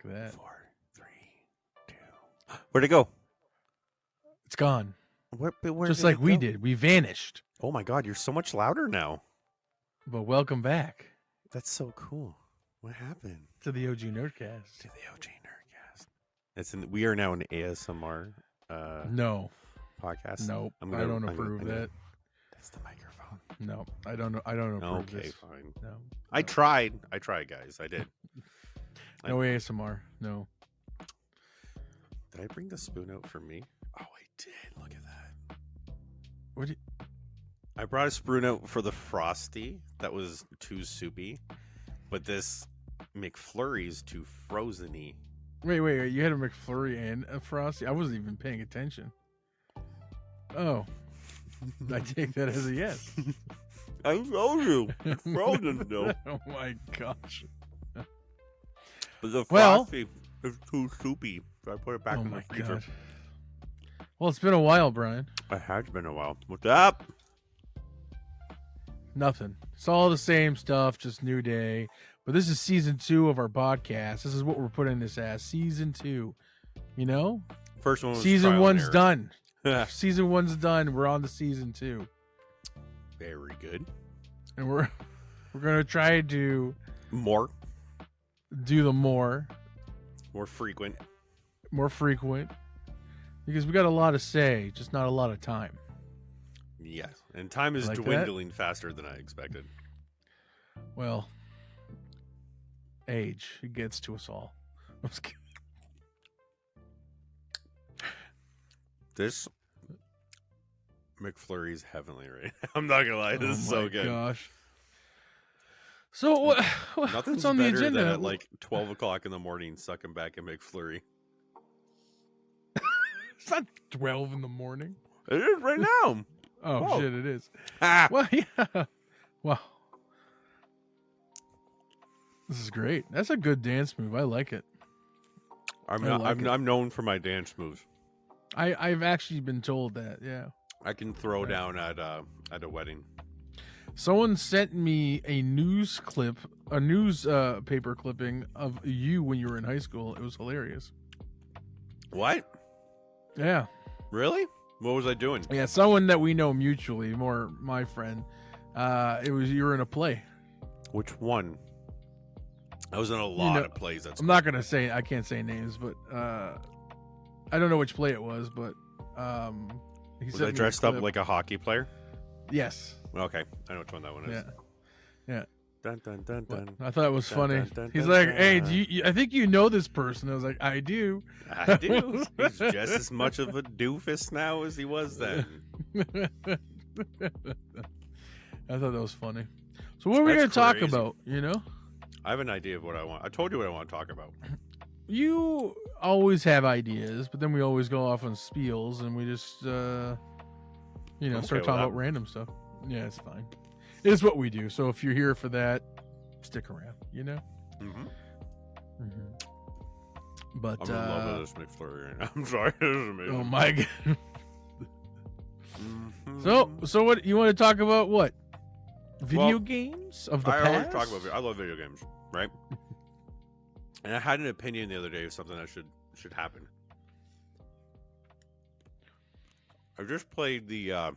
that. 4, 3, 2. Where'd it go? It's gone. Where Just did like it we go? did. We vanished. Oh my God, you're so much louder now. But welcome back That's so cool. What happened? to the OG Nerdcast. To the OG Nerdcast. We are now an ASMR No. podcast. Nope. I don't approve that. That's the microphone. No, I don't know. I don't approve Okay, this. fine. No. I tried, guys. I did. No ASMR. No. Did I bring the spoon out for me? Oh, I did. Look at that. What? I brought a spoon out for the Frosty. That was too soupy. But this McFlurry's too frozen-y. Wait. You had a McFlurry and a Frosty? I wasn't even paying attention. Oh. I take that as a yes. I told you. It's frozen, though. Oh, my gosh. But the Well- Frosty is too soupy. So I put it back Oh, in the my freezer. God. Well, it's been a while, Brian. It has been a while. What's up? Nothing. It's all the same stuff, just new day. But this is season 2 of our podcast. This is what we're putting this as. Season 2. You know? First one was Season trial and 1's done. error. Season 1's done. We're on to season 2. Very good. And we're going to try to More do the more frequent. frequent. Because we got a lot to say, just not a lot of time. Yes. And time is Like that? dwindling faster than I expected. Well, age, it gets to us all. I'm just kidding. This McFlurry's heavenly right now. I'm not gonna lie, this is so good. Gosh. So what? Nothing's What's on the better agenda? than at like 12 o'clock in the morning sucking back a McFlurry. It's not 12 in the morning. It is right now. Oh Whoa. shit, it is. Ah, Well, yeah. Wow. This is great. That's a good dance move. I like it. I'm known for my dance moves. I've actually been told that. Yeah. I can throw down at a wedding. Someone sent me a news clip, a news paper clipping of you when you were in high school. It was hilarious. What? Yeah. Really? What was I doing? Yeah, someone that we know mutually, more my friend. It was you were in a play. Which one? I was in a lot of plays. That's I'm not gonna say I can't say names, but I don't know which play it was, but he Was sent I me a dressed up clip. like a hockey player? Yes. Okay, I know which one that one is. Yeah. Dun, dun, dun, But dun. I thought it was Dun, funny. dun, dun, He's dun, like, dun. "Hey, I think you know this person." I was like, "I do." I do. He's just as much of a doofus now as he was then. I thought that was funny. So what are we going That's to talk crazy. about, you know? I have an idea of what I want. I told you what I want to talk about. You always have ideas, but then we always go off on spiels and we just okay start with talking that. about random stuff. Yeah, it's fine. It's what we do. So if you're here for that, stick around, you know? Mm-hmm. But I'm in love with this McFlurry right now. I'm sorry. This is amazing. oh my god. Mhm. So what you want to talk about? What video Well, games of the I past? always talk about. I love video games, right? And I had an opinion the other day of something that should happen. I just played the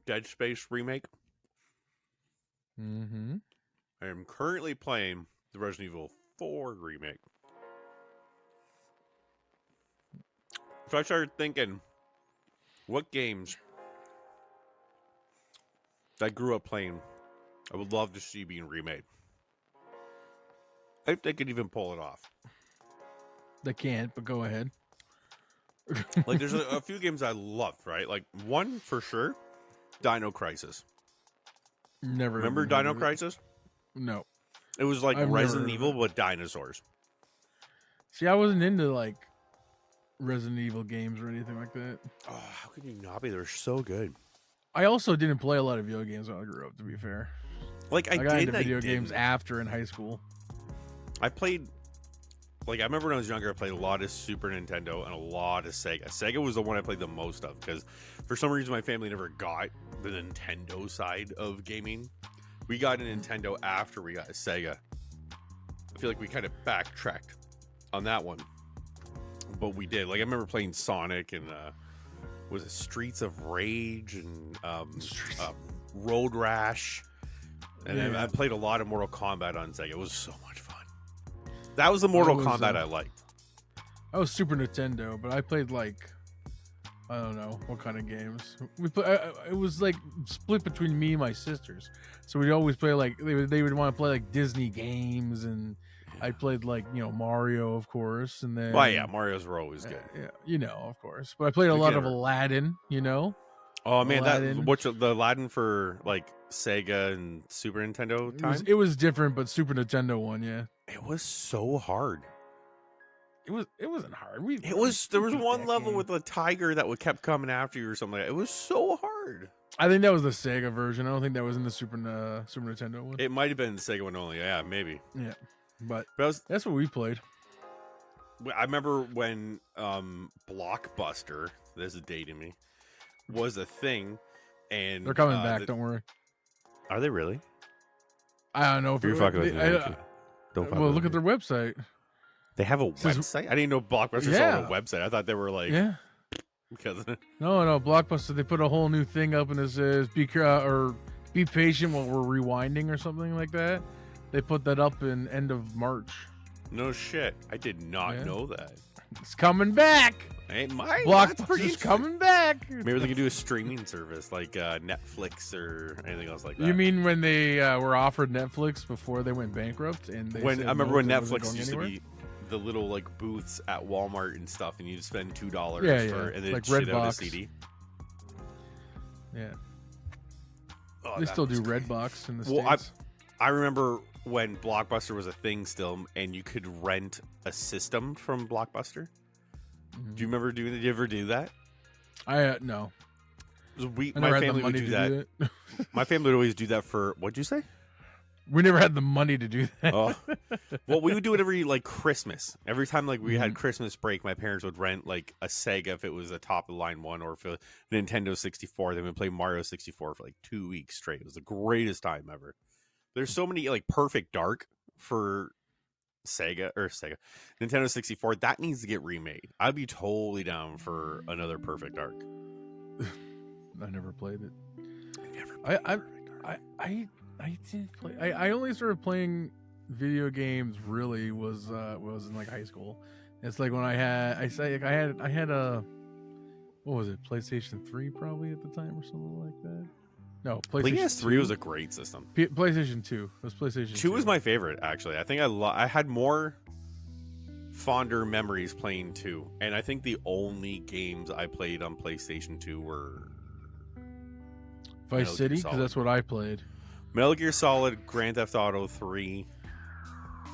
Dead Space remake. Mm-hmm. I am currently playing the Resident Evil 4 remake. So I started thinking, what games that I grew up playing I would love to see being remade. If they could even pull it off. They can't, but go ahead. Like, there's a few games I loved, right? Like, one for sure, Dino Crisis. Never Remember even heard Dino of it. Crisis? No. It was like I've never Resident heard of Evil it. with dinosaurs. See, I wasn't into like Resident Evil games or anything like that. Oh, how could you not be? They're so good. I also didn't play a lot of video games when I grew up, to be fair. Like, I got did into and video I games didn't. after in high school. I played, like, I remember when I was younger, I played a lot of Super Nintendo and a lot of Sega. Sega was the one I played the most of because for some reason my family never got the Nintendo side of gaming. We got a Nintendo after we got a Sega. I feel like we kind of backtracked on that one, but we did. Like I remember playing Sonic and was it Streets of Rage and Road Rash, and then I played a lot of Mortal Kombat on Sega. It was so much fun. That was the Mortal Kombat I liked. I was Super Nintendo, but I played like I don't know what kind of games. It was like split between me and my sisters, so we'd always play like they would want to play like Disney games, and I played like Mario, of course, and then well, yeah, Mario's were always good. Yeah, of course. But I played a lot of Aladdin. Oh man, Aladdin. the Aladdin for like Sega and Super Nintendo time? It was different, but Super Nintendo one, yeah. It was so hard. It wasn't hard. There was one level with a tiger that kept coming after you or something like that. It was so hard. I think that was the Sega version. I don't think that was in the Super Nintendo one. It might have been the Sega one only. Yeah, maybe. Yeah, but that's what we played. I remember when Blockbuster, there's a dating me, was a thing, and they're coming back. Don't worry. Are they really? I don't know if you're fucking with me. Well, look at their website. They have a website? I didn't know Blockbuster had a website. I thought they were like because No, Blockbuster. They put a whole new thing up and it says be patient while we're rewinding or something like that. They put that up in end of March. No shit. I did not know that. It's coming back. Ain't mine. Blockbuster's coming back. Maybe they can do a streaming service like Netflix or anything else like that. You mean when they were offered Netflix before they went bankrupt? And I remember when Netflix used to be the little like booths at Walmart and stuff, and you'd spend $2 for and then like shit out a CD. Yeah. They still do Redbox in the States. I remember when Blockbuster was a thing still, and you could rent a system from Blockbuster. Do you remember doing that? Did you ever do that? No. My family would do that. My family would always do that for, what'd you say? We never had the money to do that. Oh. Well, we would do it every like Christmas. Every time like we had Christmas break, my parents would rent like a Sega if it was a top of the line one, or if it was Nintendo 64. Then we'd play Mario 64 for like 2 weeks straight. It was the greatest time ever. There's so many like Perfect Dark for Nintendo 64. That needs to get remade. I'd be totally down for another Perfect Dark. I never played it. I didn't play. I only started playing video games really was in like high school. It's like when I had a what was it, PlayStation 3 probably at the time or something like that. No, PlayStation 3 was a great system. PlayStation 2. It was PlayStation 2. 2 was my favorite, actually. I think I had more fonder memories playing 2. And I think the only games I played on PlayStation 2 were Vice City, because that's what I played. Metal Gear Solid, Grand Theft Auto 3.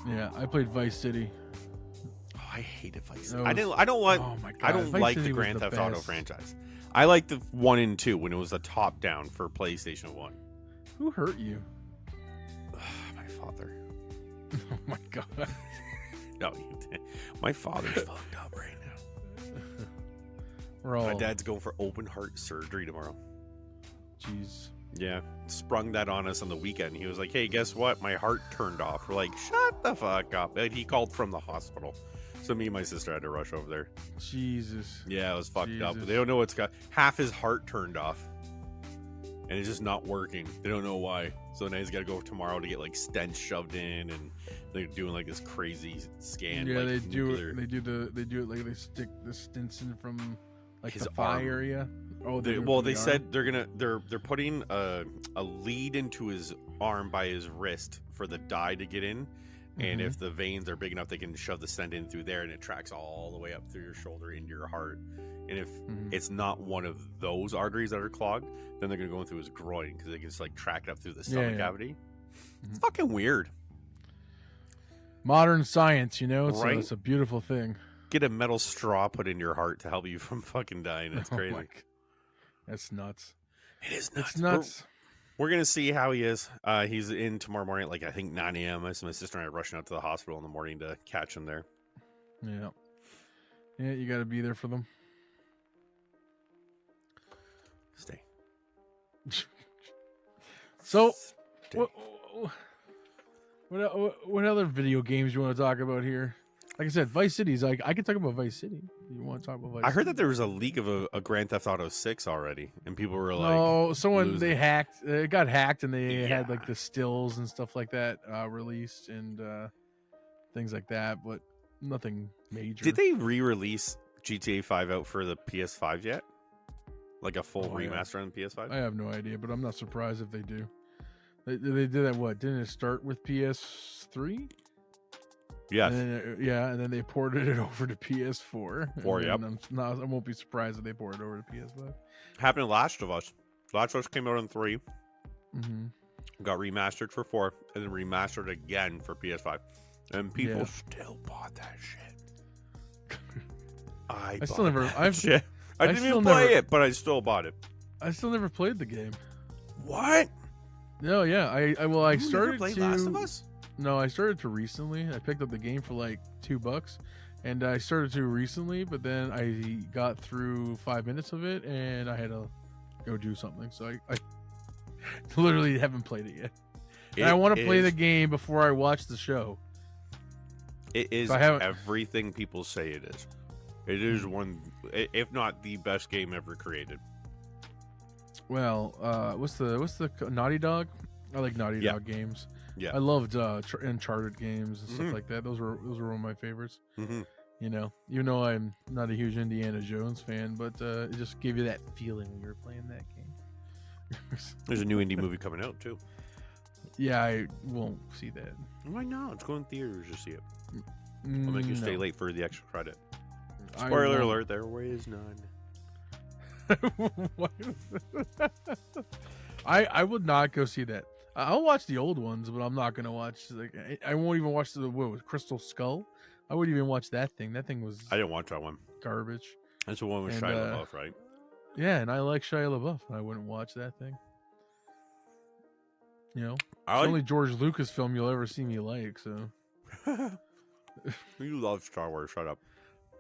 Yeah, I played Vice City. Oh, I hated Vice City. I don't like the Grand Theft Auto franchise. I liked the 1 and 2 when it was a top down for PlayStation 1. Who hurt you? My father. Oh my god. No, my father's fucked up right now. My dad's going for open heart surgery tomorrow. Jeez. Yeah, sprung that on us on the weekend. He was like, hey, guess what? My heart turned off. We're like, shut the fuck up. And he called from the hospital. So me and my sister had to rush over there. Jesus. Yeah, it was fucked up. They don't know what's got. Half his heart turned off. And it's just not working. They don't know why. So now he's got to go tomorrow to get like stents shoved in, and they're doing like this crazy scan. Yeah, like, they do it. They do it like they stick the stents in from like his thigh area. Oh, they said they're putting a lead into his arm by his wrist for the dye to get in. And if the veins are big enough, they can shove the stent in through there, and it tracks all the way up through your shoulder into your heart. And if it's not one of those arteries that are clogged, then they're going to go in through his groin, because they can just like track it up through the stomach cavity. It's fucking weird. Modern science, right? It's a beautiful thing. Get a metal straw put in your heart to help you from fucking dying. It's crazy. That's nuts. It is nuts. It's nuts. We're going to see how he is. He's in tomorrow morning at, like, I think 9 a.m. My sister and I are rushing out to the hospital in the morning to catch him there. Yeah. Yeah, you got to be there for them. Stay. So, What other video games you want to talk about here? Like I said, Vice City's like I can talk about Vice City. You want to talk about Vice I City? heard that there was a leak of a Grand Theft Auto 6 already, and people were like, No, someone losing they it. hacked. It got hacked, and they had like Yeah. the stills and stuff like that released and things like that, but nothing major. Did they re-release GTA 5 out for the PS5 yet? Like a full Oh, yeah. remaster on PS5? I have no idea, but I'm not surprised if they do. They did that. What didn't it start with PS3? Yes. And then they ported it over to PS4. Four, yep. I won't be surprised if they port it over to PS5. Happened in Last of Us. Last of Us came out on 3, Mm-hmm. got remastered for 4, and then remastered again for PS5. And people Yeah. still bought that shit. I still never. I didn't even still play never- it, but I still bought it. I still never played the game. What? No, yeah. I You never started played to. Last of Us? No, I started to recently. I picked up the game for like $2, and I started to recently. But then I got through 5 minutes of it, and I had to go do something. So I literally haven't played it yet. And I want to play the game before I watch the show. It is everything people say it is. It is one, if not the best game ever created. Well, what's the Naughty Dog? I like Naughty Dog games. Yeah. I loved Uncharted games and Mhm. stuff like that. Those were one of my favorites. Mm-hmm. You know, even though I'm not a huge Indiana Jones fan, but it just gave you that feeling when you were playing that game. There's a new indie movie coming out too. Yeah, I won't see that. Why not? Let's go in theaters to see it. I'll make you stay No. late for the extra credit. I Spoiler won't. alert: there is none. I would not go see that. I'll watch the old ones, but I'm not gonna watch. Like, I won't even watch the Crystal Skull. I wouldn't even watch that thing. That thing was I didn't watch that one. garbage. That's the one with And, Shia LaBeouf, right? Yeah, and I like Shia LaBeouf. I wouldn't watch that thing. You know, it's I the only George Lucas film you'll ever see me like. So You love Star Wars. Shut up.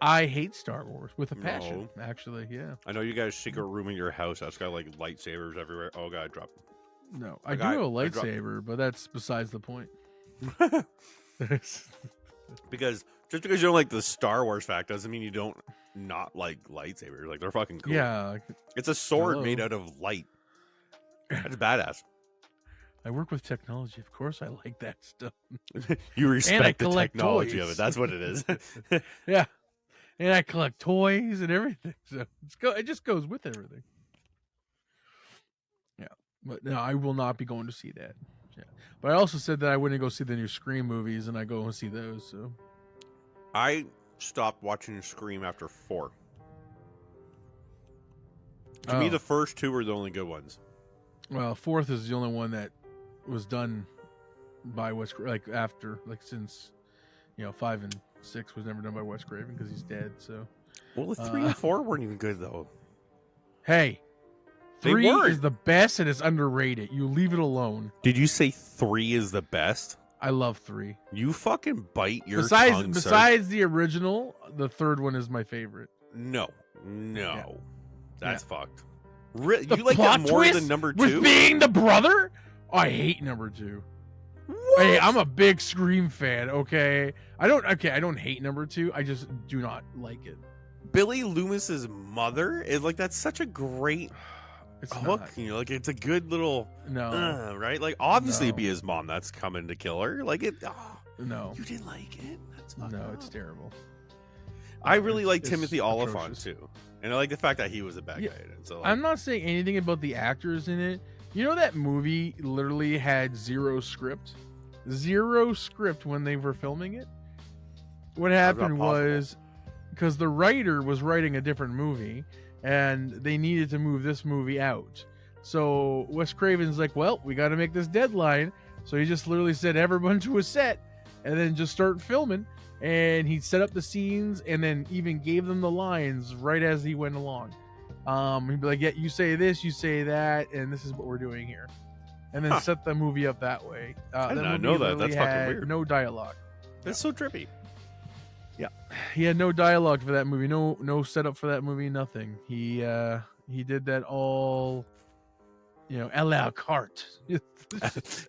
I hate Star Wars with a passion. No. Actually, yeah. I know you guys secret room in your house that's got like lightsabers everywhere. Oh god, drop. No, I Like, do have a I dropped- lightsaber, but that's besides the point. Because just because you don't like the Star Wars fact doesn't mean you don't not like lightsabers. Like they're fucking cool. Yeah, It's a sword Hello. made out of light. That's badass. I work with technology. Of course, I like that stuff. You respect the collect technology of toys. it. That's what it is. Yeah, and I collect toys and everything. So it just goes with everything. Yeah, but no, I will not be going to see that. Yeah, but I also said that I wouldn't go see the new Scream movies, and I go and see those. So I stopped watching Scream after 4. To me, Oh. the first 2 were the only good ones. well, fourth is the only one that was done by Wes, since 5 and 6 was never done by Wes Craven because he's dead. So Well, the 3 and 4 weren't even good though. hey, They 3 weren't. is the best and it's underrated. You leave it alone. Did you say 3 is the best? I love 3. You fucking bite your tongue, sir. Besides the original, the third one is my favorite. No, Yeah. that's fucked. You The like plot that more twist than number with 2? being the brother? I hate number 2. What? Hey, I'm a big Scream fan. Okay, I don't hate number 2. I just do not like it. Billy Loomis's mother is like that's such a great It's hook. not. You know, like it's a good little No, right. Like obviously No. it'd be his mom that's coming to kill her. Like it. Oh, no, you didn't like it? That's fucked no. up. It's terrible. I really like it's Timothy Oliphant atrocious. too, and I like the fact that he was a bad Yeah, guy in it. So like, I'm not saying anything about the actors in it. You know that movie literally had zero script when they were filming it. What happened possible? was because the writer was writing a different movie and they needed to move this movie out. So Wes Craven's like, well, we got to make this deadline. So he just literally said everyone to a set and then just start filming. And he set up the scenes and then even gave them the lines right as he went along. He'd be like, yeah, you say this, you say that, and this is what we're doing here. And then set the movie up that way. I did that not movie know that. literally That's fucking had weird. No dialogue. that's so trippy. He had no dialogue for that movie. No setup for that movie. Nothing. He did that all a la carte.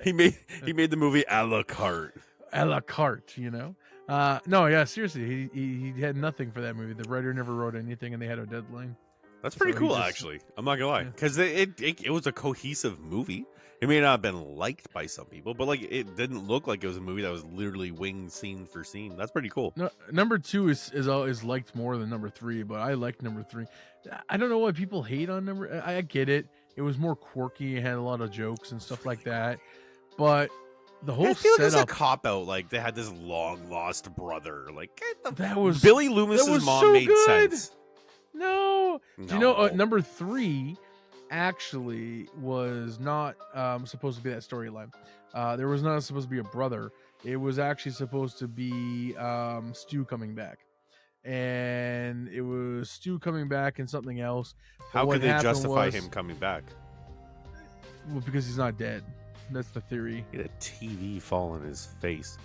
he made the movie a la carte. A la carte, No, yeah, seriously, he had nothing for that movie. The writer never wrote anything, and they had a deadline. That's pretty So he cool, just- actually. I'm not gonna lie, Yeah. because it was a cohesive movie. It may not have been liked by some people, but like it didn't look like it was a movie that was literally winged scene for scene. That's pretty cool. No, number 2 is liked more than number 3, but I like number 3. I don't know why people hate on number. I get it. It was more quirky. It had a lot of jokes and stuff like that. But the whole I feel like it's a setup cop out. Like they had this long lost brother. Like that was Billy Loomis's was mom so made good. sense. No. Do you No. know number 3 actually was not supposed to be that storyline. There was not supposed to be a brother. It was actually supposed to be Stu coming back. And it was Stu coming back and something else. But How what could they happened justify was- him coming back? Well, because he's not dead. That's the theory. He had a TV fall on his face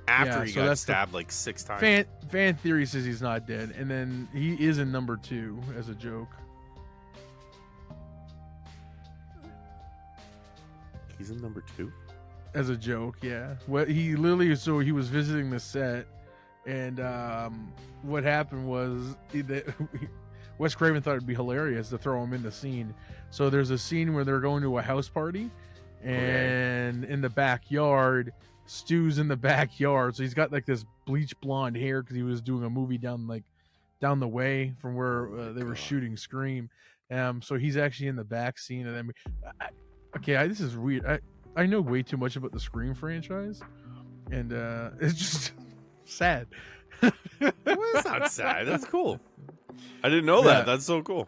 after Yeah, he so got that's the- stabbed like 6 times. Fan theory says he's not dead, and then he is in number 2 as a joke. He's in number 2. As a joke, yeah. What he literally, so he was visiting the set, and what happened was Wes Craven thought it'd be hilarious to throw him in the scene. So there's a scene where they're going to a house party, and in the backyard, Stu's in the backyard. So he's got like this bleach blonde hair because he was doing a movie down the way from where they were shooting Scream. So he's actually in the back scene of them. This is weird. I know way too much about the Scream franchise, and it's just sad. Well, that's not sad. That's cool. I didn't know that. That's so cool.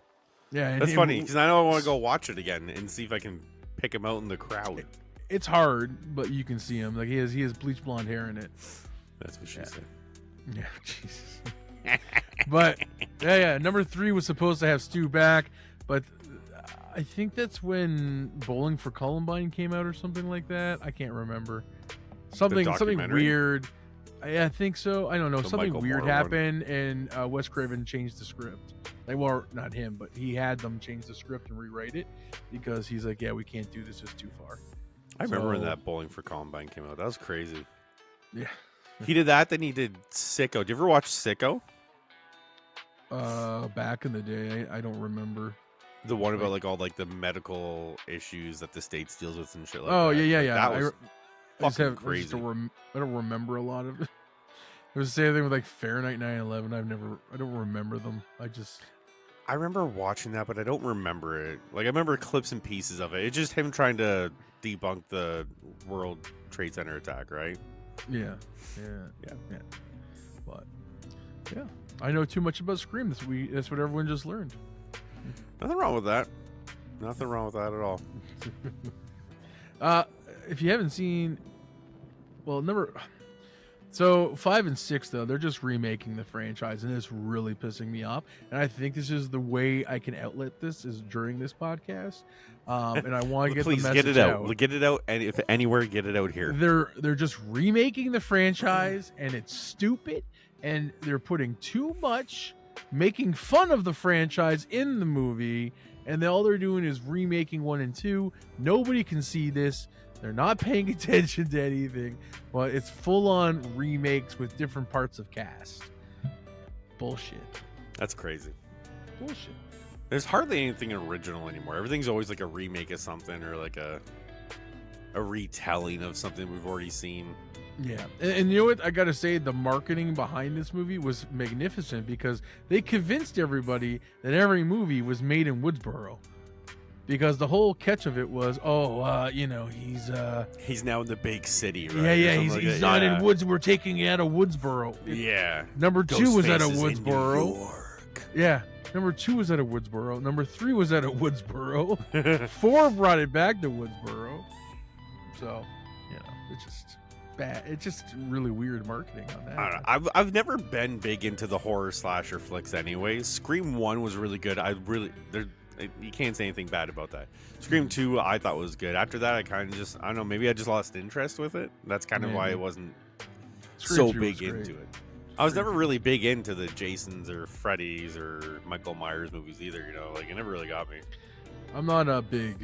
Yeah, and That's funny because I know I want to go watch it again and see if I can pick him out in the crowd. It's hard, but you can see him. Like he has bleach blonde hair in it. That's what she said. Yeah, Jesus. But yeah. Number 3 was supposed to have Stu back, but I think that's when Bowling for Columbine came out or something like that. I can't remember. Something documentary? weird. I think so. I don't know. The Something Michael weird Moore one. happened, and Wes Craven changed the script. Like, well, not him, but he had them change the script and rewrite it because he's like, yeah, we can't do this. It's too far. I remember when So- that Bowling for Columbine came out. That was crazy. Yeah. He did that, then he did Sicko. Did you ever watch Sicko? Back in the day, I don't remember. The one about like all like the medical issues that the States deals with and shit like Oh that. yeah. That was I just fucking have crazy. I don't remember a lot of it. It was the same thing with like Fahrenheit 9/11. I don't remember them. I remember watching that, but I don't remember it. Like I remember clips and pieces of it. It's just him trying to debunk the World Trade Center attack, right? Yeah. But yeah, I know too much about Scream. That's what everyone just learned. Nothing wrong with that. Nothing wrong with that at all. If you haven't seen, so 5 and 6 though, they're just remaking the franchise, and it's really pissing me off. And I think this is the way I can outlet this is during this podcast. And I want to get Please the message get it out. Get it out, and if anywhere, get it out here. They're just remaking the franchise, and it's stupid, and they're putting too much making fun of the franchise in the movie, and all they're doing is remaking 1 and 2. Nobody can see this. They're not paying attention to anything, but it's full-on remakes with different parts of cast. Bullshit. That's crazy. Bullshit. There's hardly anything original anymore. Everything's always like a remake of something or like a retelling of something we've already seen. Yeah, and you know what? I gotta say, the marketing behind this movie was magnificent because they convinced everybody that every movie was made in Woodsboro. Because the whole catch of it was, He's now in the big city, right? yeah, Or he's, something like he's that. not Yeah. in Woods. We're taking it out of Woodsboro. Yeah. Number 2 was out of Ghostface is in New Woodsboro. York. Yeah, number 2 was out of Woodsboro. Number 3 was out of Woodsboro. 4 brought it back to Woodsboro. So, it's just bad. It's just really weird marketing on that. I don't know. I've never been big into the horror slasher flicks anyways. Scream 1 was really good. You can't say anything bad about that. Scream 2 I thought was good. After that I kind of I don't know, maybe I just lost interest with it. That's kind of why I wasn't Scream so 3 big was into great. it. I was never really big into the Jasons or Freddy's or Michael Myers movies either, like it never really got me. I'm not a big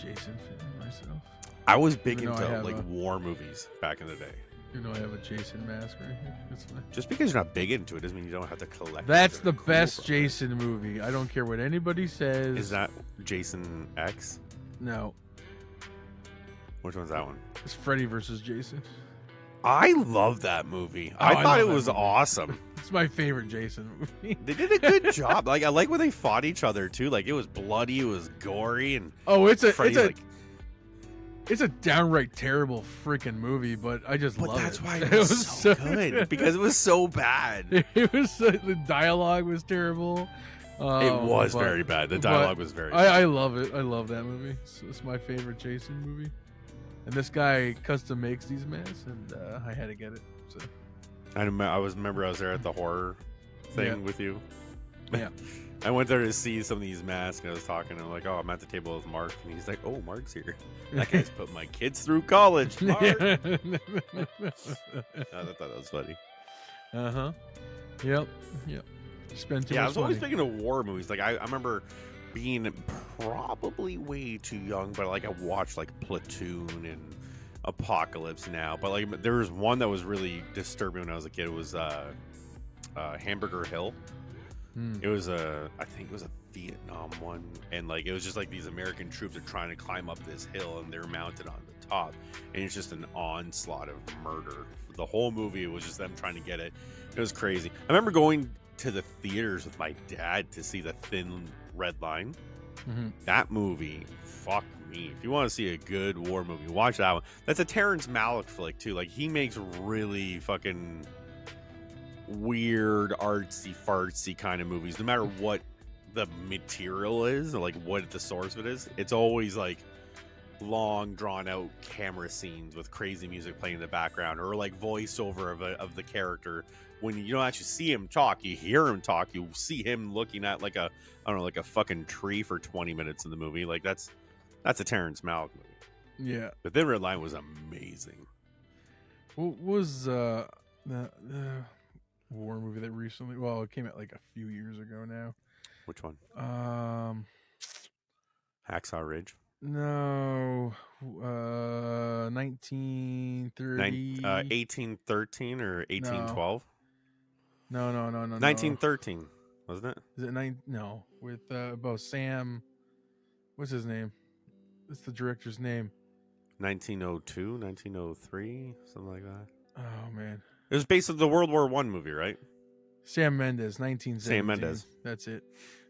Jason fan myself. I was big Even though I into have like a- war movies back in the day. You know, I have a Jason mask right here. It's fine. Just because you're not big into it doesn't mean you don't have to collect. That's it. the Cool best from it. Jason movie. I don't care what anybody says. Is that Jason X? No, Which one's that one? it's Freddy versus Jason. I love that movie. Oh, I I thought it love that was movie. awesome. It's my favorite Jason movie. They did a good job. Like I like when they fought each other too. Like it was bloody, it was gory, and Oh, it's a Freddy's it's a downright terrible freaking movie, but I just but love that's it. why it was so good because it was so bad. It was the dialogue was terrible. It was but- very bad. The but dialogue was very bad. I love it. I love that movie. It's my favorite Jason movie. And this guy custom makes these masks, and I had to get it. So I remember I was there at the horror thing Yeah. with you. Yeah. I went there to see some of these masks, and I was talking, and I'm like, "Oh, I'm at the table with Mark," and he's like, "Oh, Mark's here. That guy's put my kids through college." Mark. I thought that was funny. Uh-huh. Yep. Spend too Yeah, I much was always money. thinking of war movies. Like I remember being probably way too young, but like I watched like Platoon and Apocalypse Now. But like there was one that was really disturbing when I was a kid. It was Hamburger Hill. It was I think it was a Vietnam one, and like it was just like these American troops are trying to climb up this hill, and they're mounted on the top, and it's just an onslaught of murder. The whole movie was just them trying to get it. It was crazy. I remember going to the theaters with my dad to see The Thin Red Line. That movie, fuck me. If you want to see a good war movie, watch that one. That's a Terrence Malick flick too. Like he makes really fucking weird, artsy, fartsy kind of movies. No matter what the material is, or like what the source of it is, it's always like long, drawn out camera scenes with crazy music playing in the background, or like voiceover of the character. When you don't actually see him talk, you hear him talk. You see him looking at like a fucking tree for 20 minutes in the movie. Like that's a Terrence Malick movie. Yeah. The Thin Red Line was amazing. What was the war movie that recently? Well, it came out like a few years ago now. Which one? Hacksaw Ridge. No, 1930. 1813 or 1812? No. 1913, wasn't it? Is it No, with about Sam. What's his name? What's the director's name? 1902, 1903, something like that. Oh man, It was based on the World War I movie, right? Sam Mendes, 1917. Sam Mendes. That's it.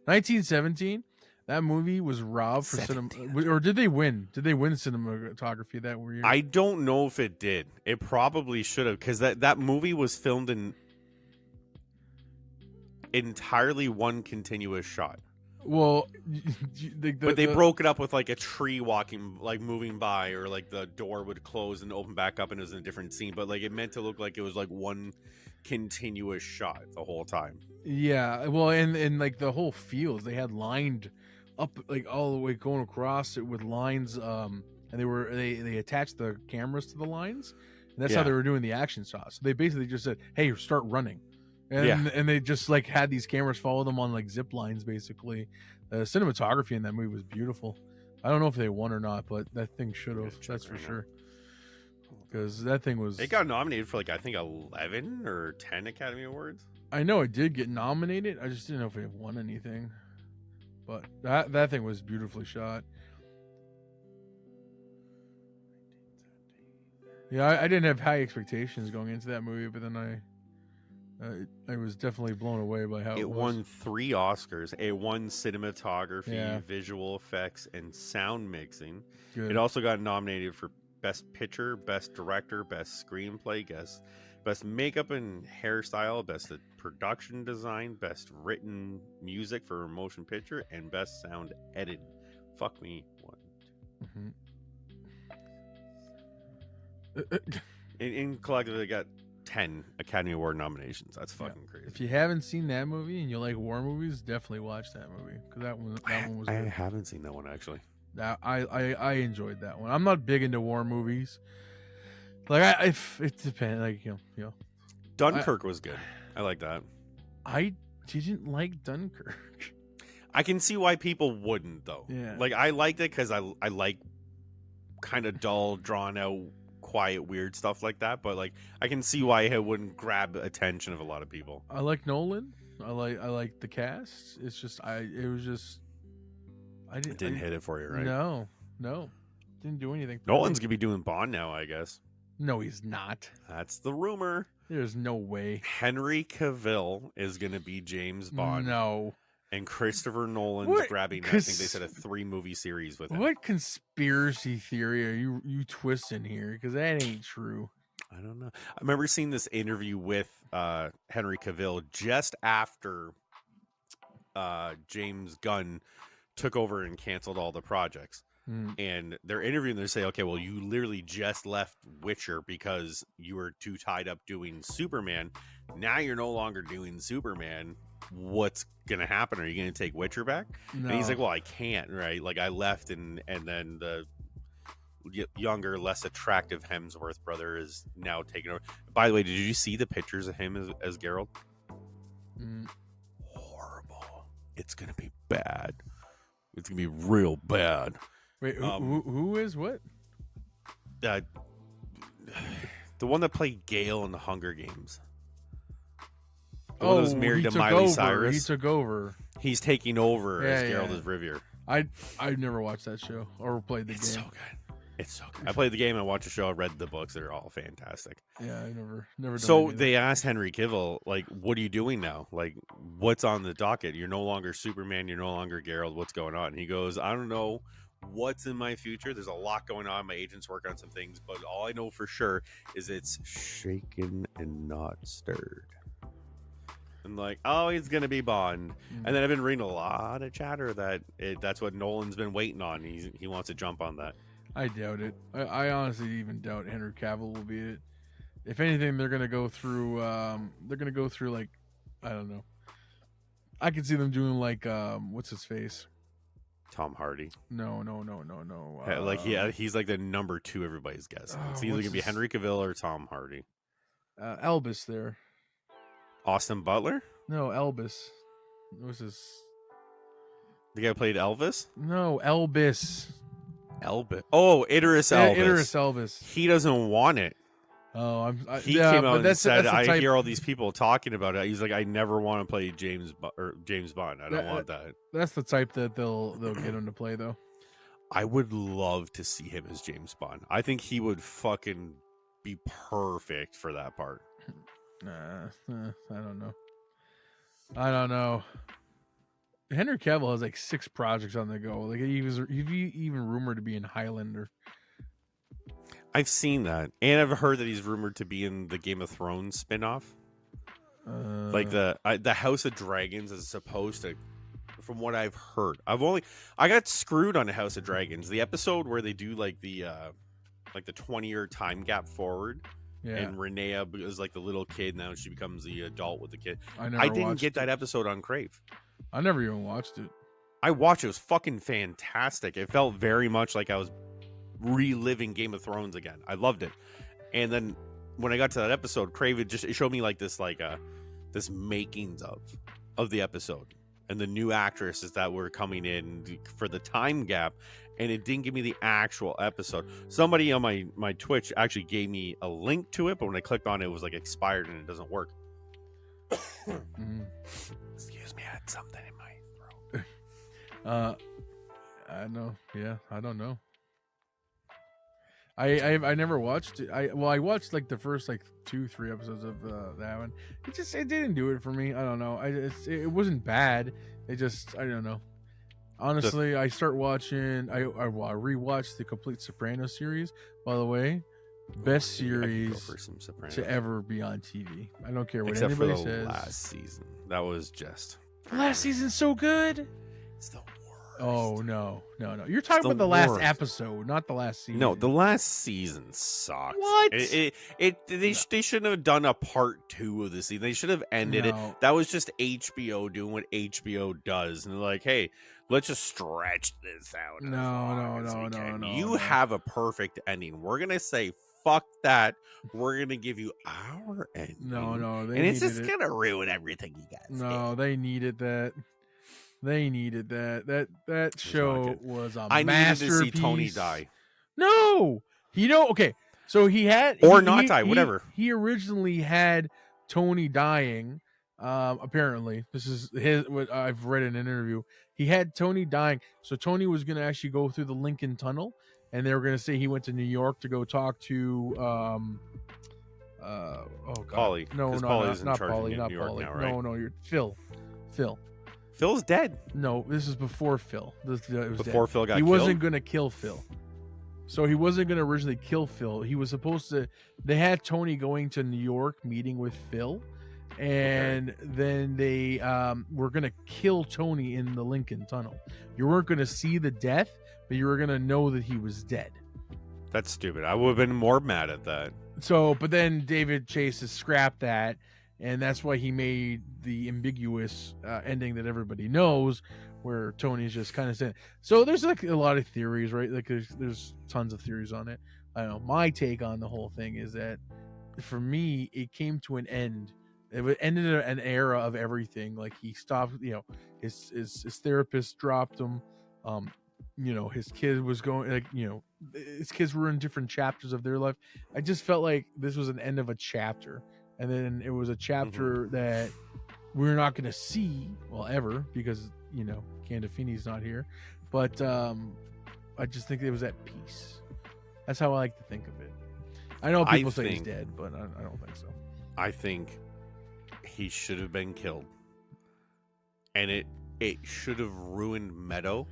1917. That movie was robbed for cinema. 17. Or did they win? Did they win cinematography that year? I don't know if it did. It probably should have, because that movie was filmed in entirely one continuous shot. Well, But they broke it up with like a tree moving by, or like the door would close and open back up and it was in a different scene. But like it meant to look like it was like one continuous shot the whole time. Yeah, well, and like the whole fields they had lined up like all the way going across it with lines, and they attached the cameras to the lines, and that's how Yeah. they were doing the action shots. So they basically just said, "Hey, start running," and they just like had these cameras follow them on like zip lines. Basically, the cinematography in that movie was beautiful. I don't know if they won or not, but that thing should have. That's for sure. Because that thing was. It got nominated for like I think 11 or 10 Academy Awards. I know it did get nominated. I just didn't know if it won anything. But that thing was beautifully shot. Yeah, I didn't have high expectations going into that movie, but then I was definitely blown away by how It was. won 3 Oscars. It won cinematography, Yeah. visual effects, and sound mixing. Good. It also got nominated for Best Picture, Best Director, Best Screenplay, Best Makeup and Hairstyle, Best Production Design, Best Written Music for Motion Picture, and Best Sound Editing. Fuck me. In collective, they got 10 Academy Award nominations. That's fucking crazy. If you haven't seen that movie and you like war movies, definitely watch that movie because that one was I good. haven't seen that one actually. I enjoyed that one. I'm not big into war movies. Like it depends. Like you know. Dunkirk was good. I like that. I didn't like Dunkirk. I can see why people wouldn't though. Yeah. Like I liked it because I like kind of dull, drawn out, quiet, weird stuff like that. But like I can see why it wouldn't grab attention of a lot of people. I like Nolan. I like the cast. It's just it was just I It didn't hit it for you, right? No, didn't do anything. For Nolan's me. gonna be doing Bond now, I guess. No, he's not. That's the rumor. There's no way. Henry Cavill is gonna be James Bond. No. And Christopher Nolan's What grabbing, I think they said a 3-movie series with him. What conspiracy theory are you twisting here? Because that ain't true. I don't know. I remember seeing this interview with Henry Cavill just after James Gunn took over and canceled all the projects. And they're interviewing, they say, okay, well, you literally just left Witcher because you were too tied up doing Superman. Now you're no longer doing Superman. What's gonna happen? Are you gonna take Witcher back? No. And he's like, well, I can't, right? Like I left, and then the younger, less attractive Hemsworth brother is now taking over. By the way, did you see the pictures of him as Geralt? Horrible. It's gonna be bad. It's gonna be real bad. Wait, who is what? The one that played Gale in the Hunger Games. The one that was married to Miley Cyrus. He took over. He's taking over as Geralt of Rivia. I never watched that show or played the game. So good. It's so good. I played the game, I watched the show, I read the books. They're all fantastic. Yeah, I never done So they asked Henry Cavill, like, what are you doing now? Like, what's on the docket? You're no longer Superman. You're no longer Geralt. What's going on? And he goes, I don't know what's in my future. There's a lot going on. My agents work on some things, but all I know for sure is it's shaken and not stirred. And like, oh, he's gonna be Bond. And then I've been reading a lot of chatter that that's what Nolan's been waiting on. He wants to jump on that. I doubt it. I honestly even doubt Henry Cavill will be it. If anything, they're gonna go through. Like, I don't know. I could see them doing like what's his face? Tom Hardy. No. Like he's like the number 2 everybody's guessing. It's either gonna be Henry Cavill or Tom Hardy. Elvis there. Austin Butler? No, Elvis. What's his? The guy who played Elvis? No, Elvis. Elvis. Oh, Idris Elba. Idris Elvis. He doesn't want it. Oh, he came out and said, "I hear all these people talking about it." He's like, "I never want to play James Bond. I don't want that." That's the type that they'll get him to play, though. I would love to see him as James Bond. I think he would fucking be perfect for that part. I don't know. Henry Cavill has like 6 projects on the go. Like he even rumored to be in Highlander. I've seen that, and I've heard that he's rumored to be in the Game of Thrones spinoff. Like the House of Dragons is supposed to, from what I've heard. I got screwed on the House of Dragons. The episode where they do like the 20-year time gap forward. Yeah. And Renea is like the little kid, now she becomes the adult with the kid. I didn't get that episode on Crave. I never even watched it. I watched it. It was fucking fantastic. It felt very much like I was reliving Game of Thrones again. I loved it. And then when I got to that episode, Crave, it showed me like this makings of the episode and the new actresses that were coming in for the time gap. And it didn't give me the actual episode. Somebody on my Twitch actually gave me a link to it, but when I clicked on it, it was like expired and it doesn't work. Excuse me, I had something in my throat. I know. Yeah, I don't know. I never watched it. I watched like the first like 2-3 episodes of that one. It didn't do it for me. I don't know. It wasn't bad. I don't know. Honestly, I start watching. I rewatched the complete Sopranos series. By the way, best series to ever be on TV. I don't care what anybody says. Except for the last season, that was just. The last season's so good. It's the worst. Oh no! You're talking about the last episode, not the last season. No, the last season sucked. What? They shouldn't have done a part 2 of the season. They should have ended it. That was just HBO doing what HBO does, and they're like, hey, let's just stretch this out. No. You have a perfect ending. We're gonna say fuck that. We're gonna give you our ending. No. And it's just gonna ruin everything you guys. No, they needed that. They needed that. That It was not show good. was a I needed to see Tony masterpiece. die No, okay. So he had or not die, whatever. he originally had Tony dying. Apparently, this is his what I've read in an interview. He had Tony dying, so Tony was going to actually go through the Lincoln Tunnel, and they were going to say he went to New York to go talk to oh god, Paulie, no, because no, Paulie's in not charge of Paulie, New not York Paulie. now, right? No, you're Phil. Phil's dead. No, this is before Phil. It was Before dead. Phil got He killed? wasn't going to kill Phil. So he wasn't going to originally kill Phil. He was supposed to. They had Tony going to New York, meeting with Phil, and then they were going to kill Tony in the Lincoln Tunnel. You weren't going to see the death, but you were going to know that he was dead. That's stupid. I would have been more mad at that. So, but then David Chase has scrapped that, and that's why he made the ambiguous ending that everybody knows, where Tony's just kind of saying. So there's like a lot of theories, right? Like there's tons of theories on it. I don't know. My take on the whole thing is that for me, it came to an end. It ended an era of everything. Like he stopped. His therapist dropped him. His kid was going his kids were in different chapters of their life. I just felt like this was an end of a chapter, and then it was a chapter that we're not going to see ever because Candafini's not here. But I just think it was at peace. That's how I like to think of it. I know people say he's dead, but I don't think so. I think he should have been killed, and it should have ruined Meadow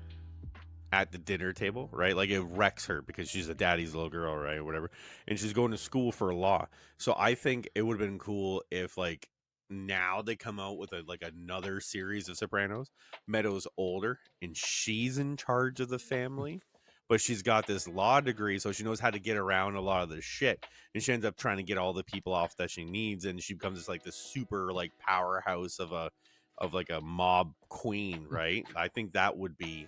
at the dinner table, right? Like it wrecks her because she's a daddy's little girl, right, or whatever, and she's going to school for law. So I think it would have been cool if like now they come out with another series of Sopranos. Meadow's older and she's in charge of the family, but she's got this law degree, so she knows how to get around a lot of the shit, and she ends up trying to get all the people off that she needs, and she becomes this super powerhouse of a mob queen, right? I think that would be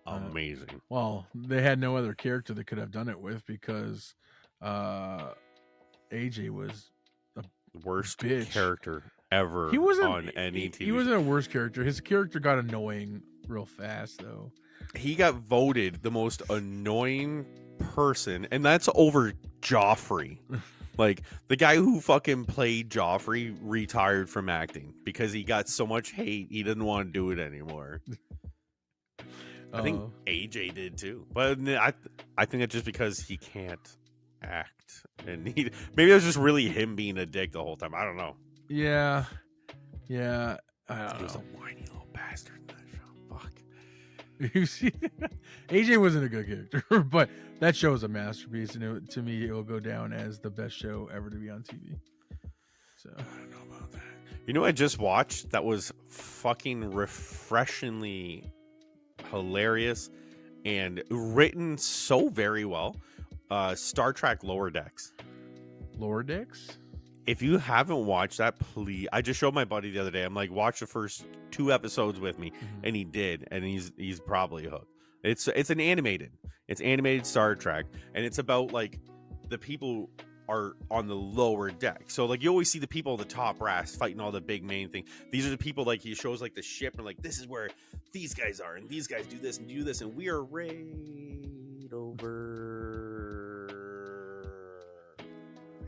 amazing. Well, they had no other character that could have done it with because AJ was a Worst bitch. character ever He wasn't on any TV. He wasn't a worst character. His character got annoying real fast, though. He got voted the most annoying person, and that's over Joffrey. Like the guy who fucking played Joffrey retired from acting because he got so much hate he didn't want to do it anymore. I think AJ did too, but I think it's just because he can't act, and maybe it was just really him being a dick the whole time. I don't know. Yeah. I don't know. He was a whiny little bastard in that show. Fuck. You see, AJ wasn't a good character, but that show is a masterpiece, and to me, it will go down as the best show ever to be on TV. So I don't know about that. You know what I just watched that was fucking refreshingly hilarious and written so very well? Star Trek Lower Decks. Lower Decks? If you haven't watched that, please. I just showed my buddy the other day. I'm like, watch the first 2 episodes with me, and he did, and he's probably hooked. It's animated Star Trek, and it's about like the people are on the lower deck. So like you always see the people on the top brass fighting all the big main thing. These are the people like he shows like the ship and like this is where these guys are, and these guys do this and do this, and we are right over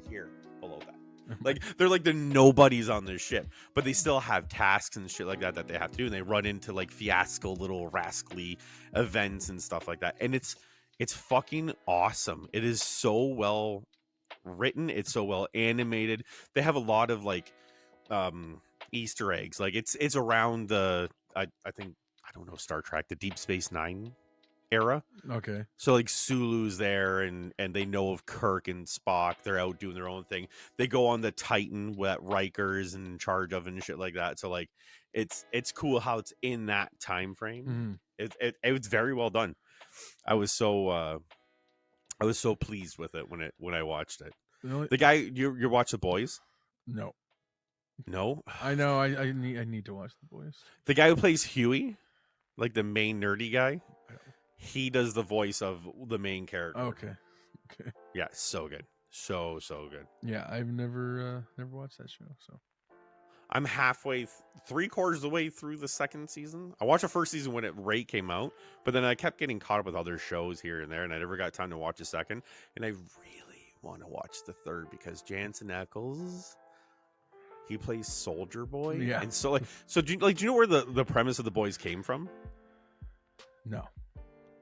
here below that. Like they're like the nobodies on this ship, but they still have tasks and shit like that they have to do, and they run into like fiasco little rascally events and stuff like that, and it's fucking awesome. It is so well written, it's so well animated. They have a lot of like Easter eggs. Like it's around the I think, I don't know, Star Trek, the Deep Space Nine era. Okay. So like Sulu's there, and they know of Kirk and Spock. They're out doing their own thing. They go on the Titan that Riker's in charge of and shit like that. So like it's cool how it's in that time frame. It was very well done. I was so pleased with it when I watched it. The guy, you watch The Boys? No. I know. I need to watch The Boys. The guy who plays Huey, like the main nerdy guy, he does the voice of the main character. Okay. Yeah, so good, so good. Yeah, I've never watched that show. So I'm halfway, 3/4 of the way through the second season. I watched the first season when it came out, but then I kept getting caught up with other shows here and there, and I never got time to watch the second. And I really want to watch the third because Jensen Ackles, he plays Soldier Boy. Yeah. And so do you know where the premise of The Boys came from? No.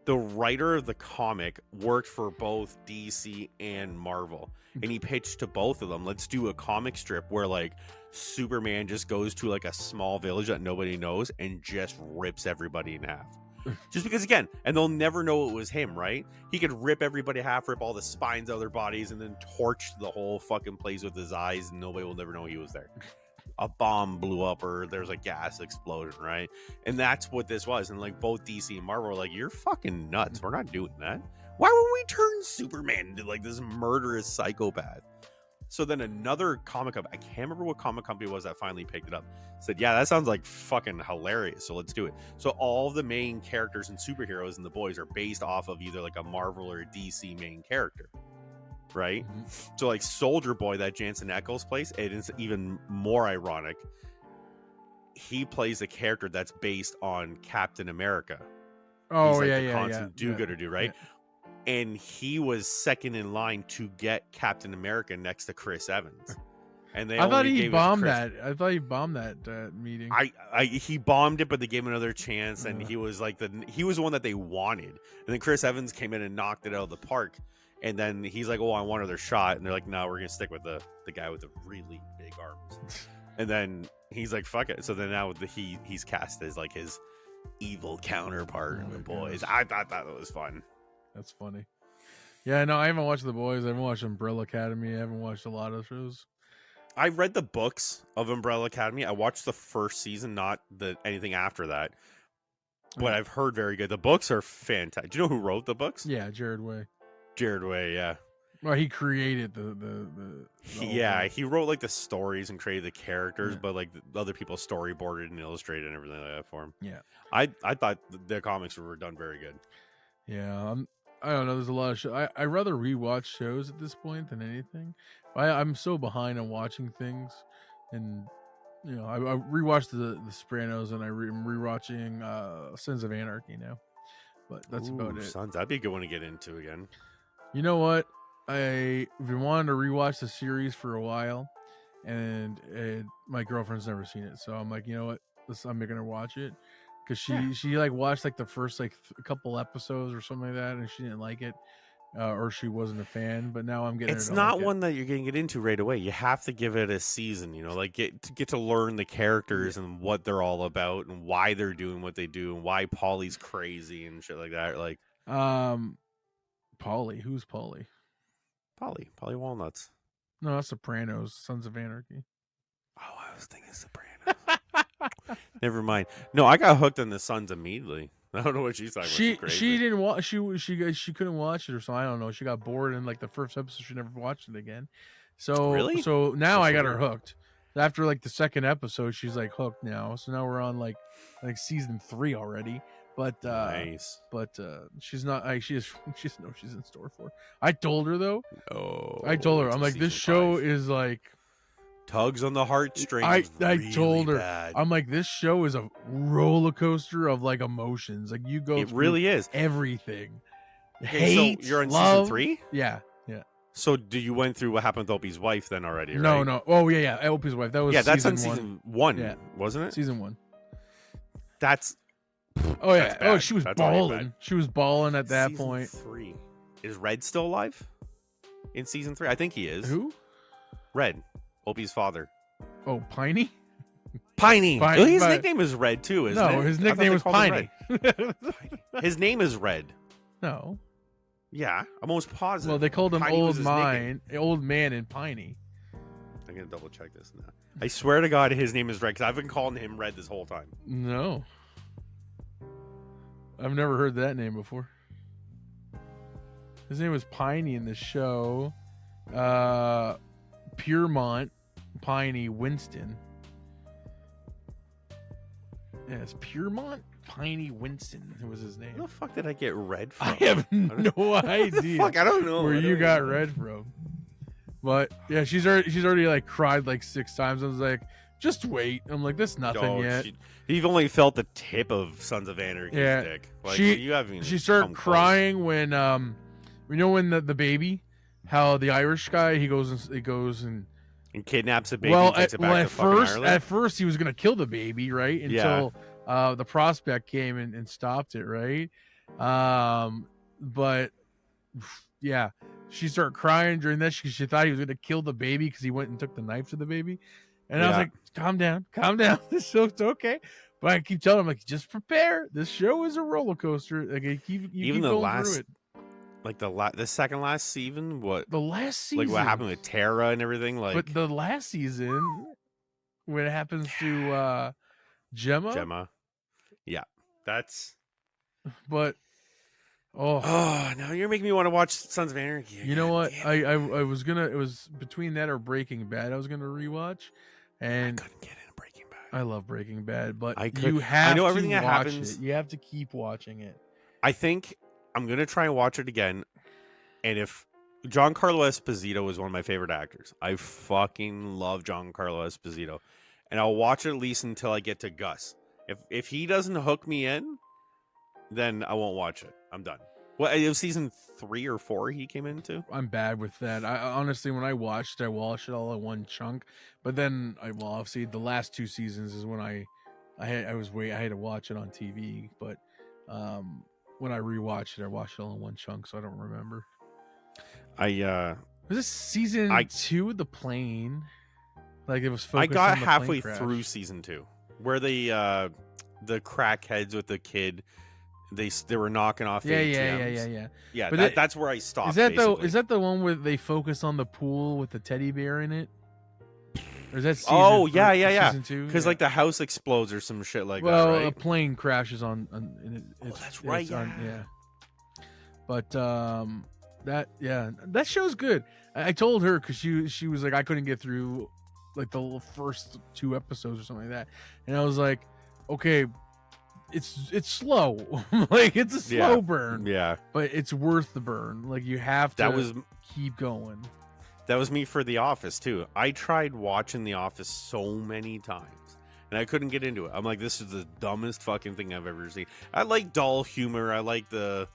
The writer of the comic worked for both DC and Marvel, and he pitched to both of them, let's do a comic strip where like Superman just goes to like a small village that nobody knows and just rips everybody in half. Just because, again, and they'll never know it was him, right? He could rip everybody in half, rip all the spines out of their bodies, and then torch the whole fucking place with his eyes, and nobody will never know he was there. A bomb blew up or there's a gas explosion, right? And that's what this was. And like both DC and Marvel were like, you're fucking nuts. We're not doing that. Why would we turn Superman into like this murderous psychopath? So then another comic company, I can't remember what comic company it was that finally picked it up, said, yeah, that sounds like fucking hilarious. So let's do it. So all the main characters and superheroes in The Boys are based off of either like a Marvel or a DC main character. Right? Mm-hmm. So like Soldier Boy that Jensen Ackles plays, it is even more ironic. He plays a character that's based on Captain America. Oh, he's like yeah, the yeah, constant do-gooder dude, right? Yeah. And he was second in line to get Captain America next to Chris Evans. And they I thought he bombed that. I thought he bombed that meeting. He bombed it, but they gave him another chance, and he was the one that they wanted. And then Chris Evans came in and knocked it out of the park. And then he's like, oh, I want another shot. And they're like, no, we're going to stick with the guy with the really big arms. And then he's like, fuck it. So then now he's cast as like his evil counterpart in The Boys. Gosh. I thought that was fun. That's funny. Yeah, no, I haven't watched The Boys. I haven't watched Umbrella Academy. I haven't watched a lot of shows. I read the books of Umbrella Academy. I watched the first season, not anything after that. But I've heard very good. The books are fantastic. Do you know who wrote the books? Yeah, Jared Way. Jared Way, yeah. Well, he created the he wrote like the stories and created the characters, but like the other people storyboarded and illustrated and everything like that for him. Yeah, I thought the comics were done very good. Yeah, I don't know. There's a lot of shows. I rather rewatch shows at this point than anything. I'm so behind on watching things, and you know, I rewatched the Sopranos, and I'm rewatching Sons of Anarchy now. But that's about it. Sons, that'd be a good one to get into again. You know what? I've been wanting to rewatch the series for a while, and my girlfriend's never seen it, so I'm like, you know what? I'm gonna watch it because she like watched like the first like a couple episodes or something like that, and she didn't like it, or she wasn't a fan. But now I'm getting. It's not one that you're gonna get into right away. You have to give it a season. You know, like get to learn the characters and what they're all about and why they're doing what they do and why Paulie's crazy and shit like that. Like, Paulie. Who's Paulie? Paulie Walnuts. No, that's Sopranos. Sons of Anarchy. Oh, I was thinking Sopranos. Never mind. No, I got hooked on the Sons immediately. I don't know what she's talking about. She didn't watch. She couldn't watch it or something. I don't know. She got bored in like the first episode. She never watched it again. So really? So now I got her hooked. After like the second episode, she's like hooked now. So now we're on like season 3 already. But nice. But she's not. She knows she's in store for. I told her though. Oh. I told her. I'm like, this show is like tugs on the heartstrings. I told her. Bad. I'm like, this show is a roller coaster of like emotions. Like you go. It really is everything. Okay, hate. So you're on love. season 3. Yeah. So you went through what happened with Opie's wife then already? Right? No. Oh yeah. Opie's wife. That was that's on season season 1. Yeah. Wasn't it? Season 1. That's. Oh yeah. Oh, she was balling. She was balling at that season point. 3. Is Red still alive? In season 3, I think he is. Who? Red, Opie's father. Oh, Piney. Piney. His nickname is Red too, isn't it? No, his nickname was Piney. His name is Red. No. Yeah, I'm almost positive. Well, they called him Piney Old Man and Piney. I'm gonna double check this now. I swear to God, his name is Red because I've been calling him Red this whole time. No. I've never heard that name before. His name was Piney in the show. Piermont, Piney, Winston. Yes, Piermont, Piney, Winston. Who was his name? Where the fuck did I get Red from? I have no idea. Fuck, I don't know where you got Red from. But yeah, she's already like cried like 6 times. I was like, just wait. I'm like, that's nothing yet. You've only felt the tip of Sons of Anarchy's dick. Like, you haven't even she started come crying when when the baby, how the Irish guy he goes and kidnaps a baby and takes it back to fucking Ireland. At first he was gonna kill the baby, right? Until the prospect came and stopped it, right? But yeah, she started crying during this because she thought he was gonna kill the baby because he went and took the knife to the baby. And I was like, calm down. This show's okay. But I keep telling him, like, just prepare. This show is a roller coaster. Like, you keep going through it. Like the second last season, the last season, like what happened with Tara and everything, like. But the last season, when it happens to Gemma, yeah, that's. But now you're making me want to watch Sons of Anarchy again. You know what? I was gonna. It was between that or Breaking Bad. I was gonna rewatch, and I couldn't get into Breaking Bad. I love Breaking Bad, but I know everything that happens. You have to keep watching it. I think I'm gonna try and watch it again, and if Giancarlo Esposito is one of my favorite actors, I fucking love Giancarlo Esposito, and I'll watch it at least until I get to Gus. If he doesn't hook me in, then I won't watch it. I'm done. Well, it was season 3 or 4 he came into. I'm bad with that. I honestly, when I watched it all in one chunk. But then obviously the last 2 seasons is when I had to watch it on TV. But when I rewatched it, I watched it all in one chunk, so I don't remember. Was this season 2 of the plane? Like it was focused. I got on the halfway plane through season 2, where the crackheads with the kid. They were knocking off ATMs. Yeah, but that's where I stopped. Is that the one where they focus on the pool with the teddy bear in it? Or is that season season 2? Because like the house explodes or some shit like that. Well, right? a plane crashes on. That's right. But that show's good. I told her because she was like, I couldn't get through like the first 2 episodes or something like that, and I was like, okay. It's slow. Like it's a slow burn. Yeah. But it's worth the burn. Like you have to keep going. That was me for The Office too. I tried watching The Office so many times and I couldn't get into it. I'm like, this is the dumbest fucking thing I've ever seen. I like dull humor. I like the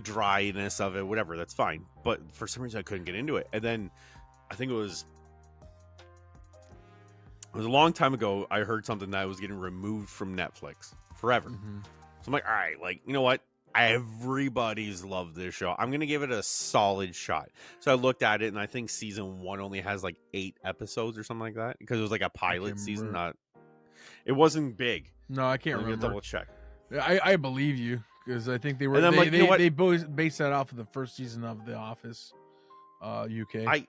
dryness of it, whatever, that's fine. But for some reason I couldn't get into it. And then I think it was a long time ago, I heard something that was getting removed from Netflix forever. Mm-hmm. So I'm like, all right, like, you know what? Everybody's loved this show. I'm going to give it a solid shot. So I looked at it, and I think season 1 only has like 8 episodes or something like that because it was like a pilot season. It wasn't big. No, I can't remember. Double check. I believe you because I think they were. They both based that off of the first season of The Office, UK.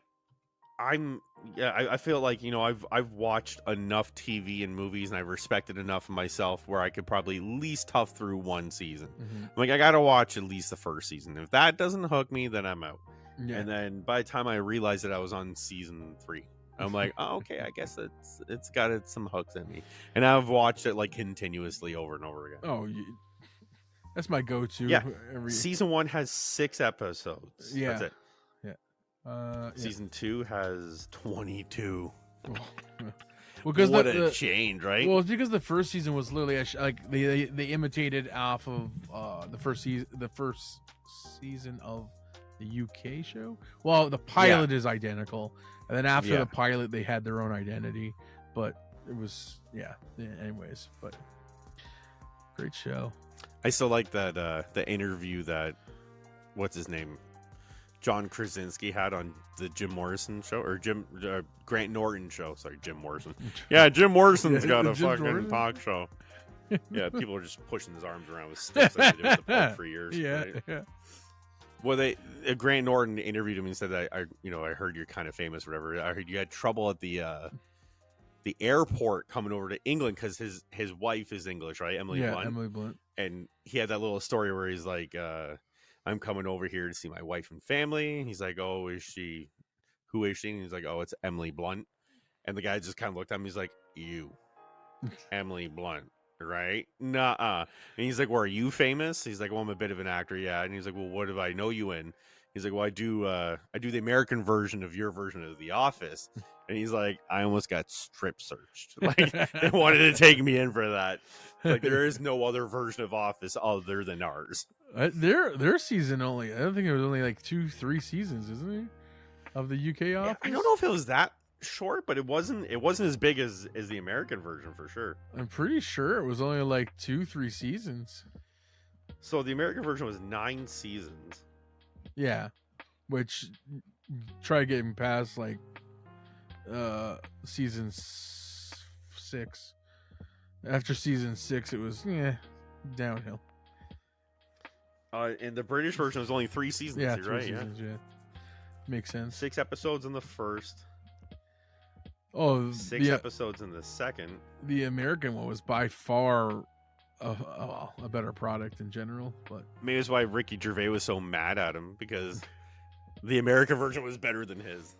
I feel like, you know, I've watched enough TV and movies and I've respected enough of myself where I could probably at least tough through 1 season. Mm-hmm. Like I gotta watch at least the first season. If that doesn't hook me, then I'm out. Yeah. And then by the time I realized that I was on season 3, I'm like, oh, okay, I guess it's got some hooks in me. And I've watched it like continuously over and over again. Oh, that's my go-to. Yeah. Season 1 has 6 episodes. Yeah. That's it. Season 2 has 22. Well, because what a change, right? Well, it's because the first season was literally like they imitated off of the first season of the UK show. Well, the pilot is identical, and then after the pilot, they had their own identity. But it was anyways, but great show. I still like that the interview that what's his name, John Krasinski had on the Jim Morrison show or Grant Norton show. Sorry, Jim Morrison. Yeah, Jim Morrison's got a fucking talk show. Yeah, people are just pushing his arms around with sticks like they do with the Pope for years. Yeah, yeah. Well, Grant Norton interviewed him and said that I heard you're kind of famous, or whatever. I heard you had trouble at the airport coming over to England because his wife is English, right? Emily Blunt. And he had that little story where he's like, I'm coming over here to see my wife and family. And he's like, oh, is she? Who is she? And he's like, oh, it's Emily Blunt. And the guy just kind of looked at him. He's like, you, Emily Blunt, right? Nuh-uh. And he's like, well, are you famous? He's like, well, I'm a bit of an actor, yeah. And he's like, well, what do I know you in? He's like, well, I do the American version of your version of The Office. And he's like, I almost got strip searched. Like, they wanted to take me in for that. Like, there is no other version of Office other than ours. Their season only. I don't think it was only like 2-3 seasons, isn't it? Of the UK Office. Yeah, I don't know if it was that short, but it wasn't as big as the American version for sure. I'm pretty sure it was only like 2-3 seasons. So the American version was 9 seasons. Yeah, which try getting past like season 6. After season 6, it was downhill. And the British version was only 3 seasons. Yeah, you're 3 right. seasons. Yeah, makes sense. 6 episodes in the first. Oh, 6 episodes in the second. The American one was by far a better product in general, but maybe that's why Ricky Gervais was so mad at him, because the American version was better than his.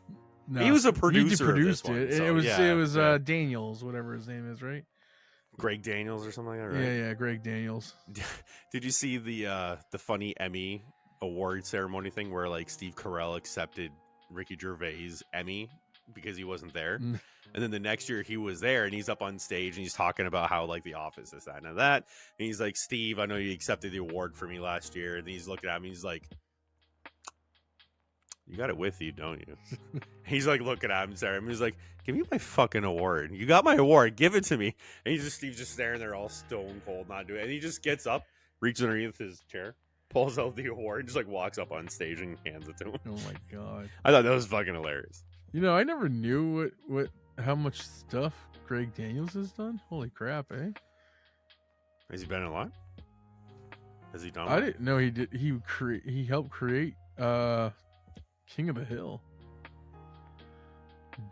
no, he was a producer. He produced of it. this one, so, It was Daniels, whatever his name is, right? Greg Daniels or something like that, right? Yeah, Greg Daniels. Did you see the funny Emmy award ceremony thing where like Steve Carell accepted Ricky Gervais' Emmy because he wasn't there? And then the next year he was there, and he's up on stage and he's talking about how like The Office is that and that. And he's like, Steve, I know you accepted the award for me last year. And he's looking at me, he's like, you got it with you, don't you? He's like looking at him, staring. He's like, give me my fucking award. You got my award. Give it to me. And Steve's just staring there all stone cold, not doing it. And he just gets up, reaches underneath his chair, pulls out the award, and just like walks up on stage and hands it to him. Oh my god! I thought that was fucking hilarious. You know, I never knew how much stuff Greg Daniels has done. Holy crap, eh? Has he been in a lot? Has he done? I didn't know he did. He helped create King of the Hill.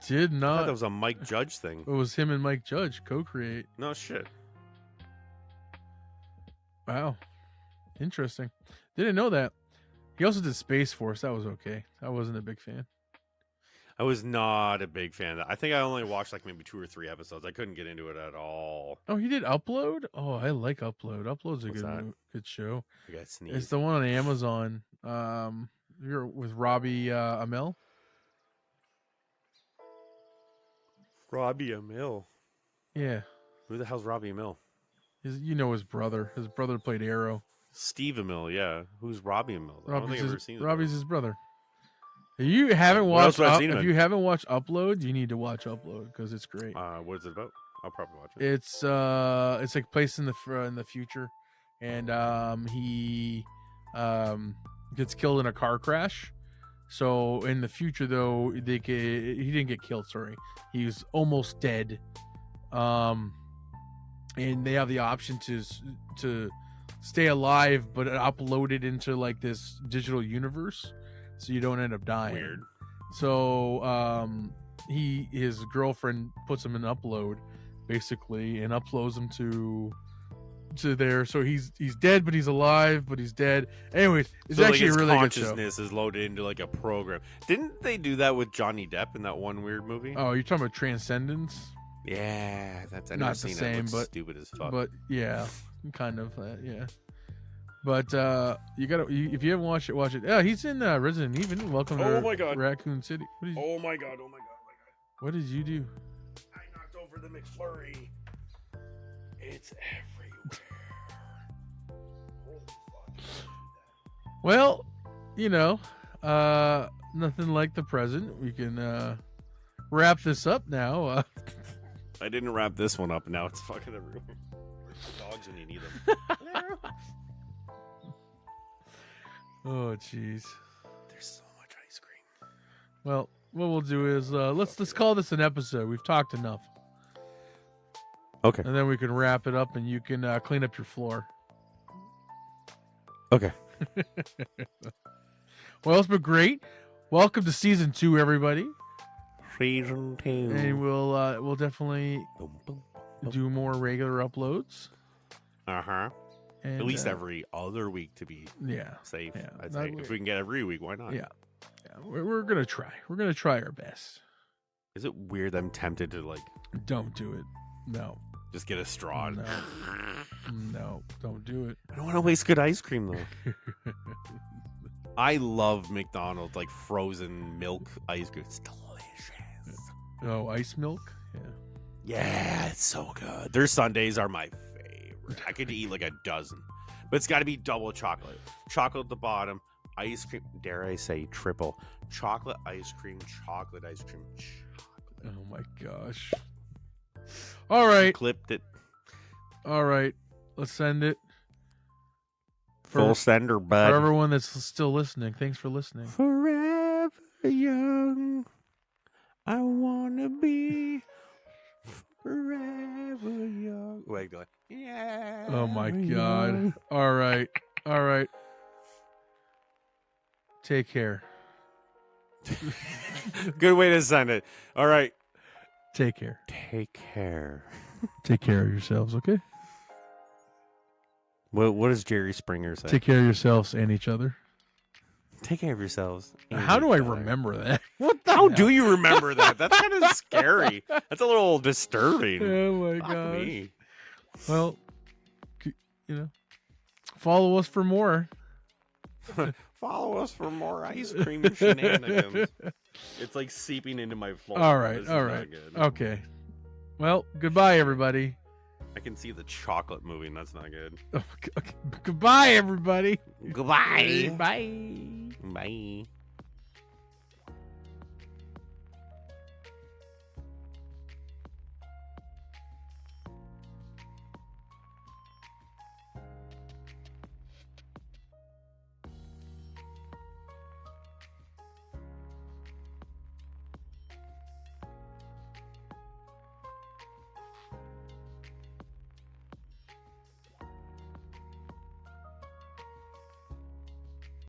Did I not. thought that was a Mike Judge thing. It was him and Mike Judge co-create. No shit. Wow, interesting. Didn't know that. He also did Space Force. That was okay. I wasn't a big fan. I was not a big fan of that. I think I only watched like maybe 2 or 3 episodes. I couldn't get into it at all. Oh, he did Upload? Oh, I like Upload. Upload's a good show. I got sneezed. It's the one on Amazon. You're with Robbie Amell. Robbie Amell. Yeah. Who the hell's Robbie Amell? You know his brother. His brother played Arrow. Steve Amell, yeah. Who's Robbie Amell? I don't think I've ever seen him. Robbie's his brother. If you haven't watched if you haven't watched Upload, you need to watch Upload because it's great. What is it about? I'll probably watch it. It's like placed in the future, and he gets killed in a car crash. So in the future, though, he didn't get killed. Sorry, he was almost dead. And they have the option to stay alive, but upload it into like this digital universe, so you don't end up dying. Weird. So his girlfriend puts him in Upload, basically, and uploads him to there. So he's dead, but he's alive, but he's dead. Anyways, it's so actually like a really good show. Consciousness is loaded into like a program. Didn't they do that with Johnny Depp in that one weird movie? Oh, you're talking about Transcendence? Yeah, that's I've not never the seen same, it. but stupid as fuck. But yeah, kind of yeah. But you gotta if you haven't watched it, watch it. Yeah, he's in Resident Evil. Welcome to my God. Raccoon City. Oh my god! What did you do? I knocked over the McFlurry. It's everywhere. Well, nothing like the present. We can wrap this up now. I didn't wrap this one up. Now it's fucking everywhere. Where's the dogs when you need them? Oh, jeez. There's so much ice cream. Well, what we'll do is let's call this an episode. We've talked enough. Okay. And then we can wrap it up, and you can clean up your floor. Okay. Well, it's been great. Welcome to season 2, everybody. Season 2. And we'll definitely do more regular uploads. Uh-huh. And, at least every other week to be safe. Yeah. I'd say. If we can get every week, why not? Yeah. We're gonna try. We're gonna try our best. Is it weird? I'm tempted to Don't do it. No. Just get a straw. No, don't do it. I don't want to waste good ice cream though. I love McDonald's like frozen milk ice cream. It's delicious. Oh, ice milk. Yeah. Yeah, it's so good. Their sundaes are my favorite. I could eat like a dozen, but it's got to be double chocolate. Chocolate at the bottom, ice cream. Dare I say triple? Chocolate ice cream, chocolate ice cream, chocolate. Oh my gosh. All right. Clipped it. All right. Let's send it. Full sender, bud. For everyone that's still listening, thanks for listening. Forever young, I wanna be forever young. Wait, go ahead. Yeah. Oh my God. All right. All right. Take care. Good way to send it. All right. Take care. Take care. Take care of yourselves, okay? What does Jerry Springer say? Take care of yourselves and each other. Take care of yourselves. How do I remember that? What the How hell? do you remember that? That's kind of scary. That's a little disturbing. Oh my Fuck God. me. Well, follow us for more. Follow us for more ice cream shenanigans. It's like seeping into my phone. All right. This is All not right. good. Okay. Well, goodbye, everybody. I can see the chocolate moving. That's not good. Okay. Goodbye, everybody. Goodbye. Bye. Bye.